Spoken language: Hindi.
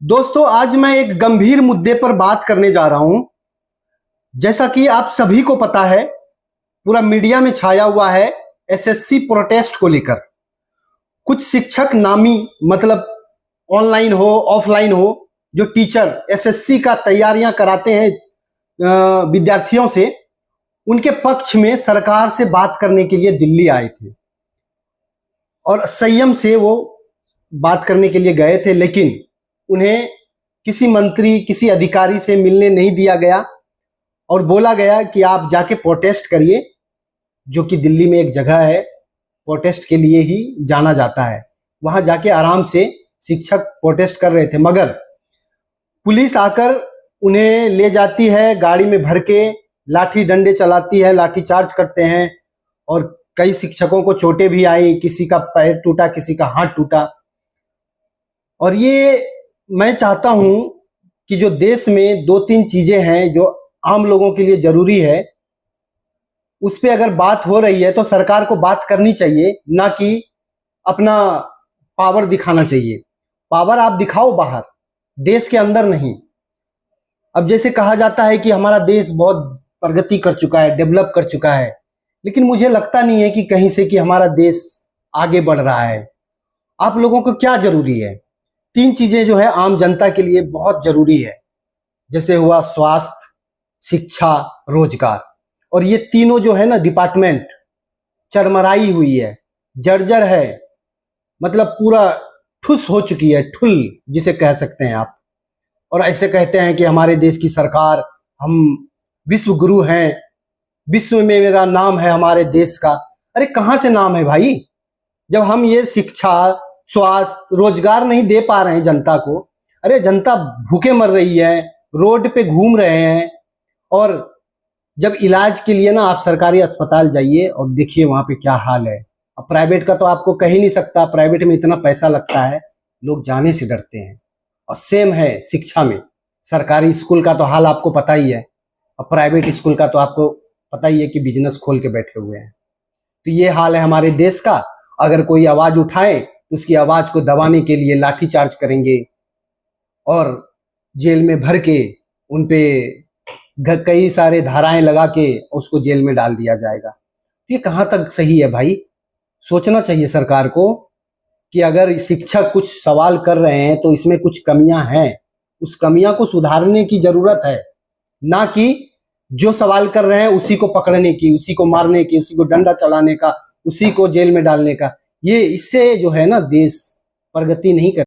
दोस्तों, आज मैं एक गंभीर मुद्दे पर बात करने जा रहा हूं। जैसा कि आप सभी को पता है, पूरा मीडिया में छाया हुआ है एसएससी प्रोटेस्ट को लेकर। कुछ शिक्षक नामी, मतलब ऑनलाइन हो ऑफलाइन हो, जो टीचर एसएससी का तैयारियां कराते हैं विद्यार्थियों से, उनके पक्ष में सरकार से बात करने के लिए दिल्ली आए थे और संयम से वो बात करने के लिए गए थे। लेकिन उन्हें किसी मंत्री, किसी अधिकारी से मिलने नहीं दिया गया और बोला गया कि आप जाके प्रोटेस्ट करिए, जो कि दिल्ली में एक जगह है प्रोटेस्ट के लिए ही जाना जाता है। वहां जाके आराम से शिक्षक प्रोटेस्ट कर रहे थे, मगर पुलिस आकर उन्हें ले जाती है, गाड़ी में भर के लाठी डंडे चलाती है, लाठी चार्ज करते हैं और कई शिक्षकों को चोटें भी आई, किसी का पैर टूटा, किसी का हाथ टूटा। और ये मैं चाहता हूं कि जो देश में दो तीन चीजें हैं जो आम लोगों के लिए जरूरी है, उस पे अगर बात हो रही है तो सरकार को बात करनी चाहिए, ना कि अपना पावर दिखाना चाहिए। पावर आप दिखाओ बाहर, देश के अंदर नहीं। अब जैसे कहा जाता है कि हमारा देश बहुत प्रगति कर चुका है, डेवलप कर चुका है, लेकिन मुझे लगता नहीं है कि कहीं से कि हमारा देश आगे बढ़ रहा है। आप लोगों को क्या जरूरी है? तीन चीजें जो है आम जनता के लिए बहुत जरूरी है, जैसे हुआ स्वास्थ्य, शिक्षा, रोजगार। और ये तीनों जो है ना डिपार्टमेंट चरमराई हुई है, जर्जर है, मतलब पूरा ठुस हो चुकी है, ठुल जिसे कह सकते हैं आप। और ऐसे कहते हैं कि हमारे देश की सरकार, हम विश्व गुरु हैं, विश्व में मेरा नाम है हमारे देश का। अरे कहाँ से नाम है भाई, जब हम ये शिक्षा, स्वास्थ्य, रोजगार नहीं दे पा रहे हैं जनता को। अरे जनता भूखे मर रही है, रोड पे घूम रहे हैं। और जब इलाज के लिए ना आप सरकारी अस्पताल जाइए और देखिए वहां पे क्या हाल है। अब प्राइवेट का तो आपको कह ही नहीं सकता, प्राइवेट में इतना पैसा लगता है, लोग जाने से डरते हैं। और सेम है शिक्षा में, सरकारी स्कूल का तो हाल आपको पता ही है, और प्राइवेट स्कूल का तो आपको पता ही है कि बिजनेस खोल के बैठे हुए हैं। तो ये हाल है हमारे देश का। अगर कोई आवाज उठाए तो उसकी आवाज को दबाने के लिए लाठी चार्ज करेंगे और जेल में भर के उनपे कई सारे धाराएं लगा के उसको जेल में डाल दिया जाएगा। ये कहाँ तक सही है भाई? सोचना चाहिए सरकार को कि अगर शिक्षक कुछ सवाल कर रहे हैं तो इसमें कुछ कमियां हैं, उस कमियां को सुधारने की जरूरत है, ना कि जो सवाल कर रहे हैं उसी को पकड़ने की, उसी को मारने की, उसी को डंडा चलाने का, उसी को जेल में डालने का। ये इससे जो है ना देश प्रगति नहीं कर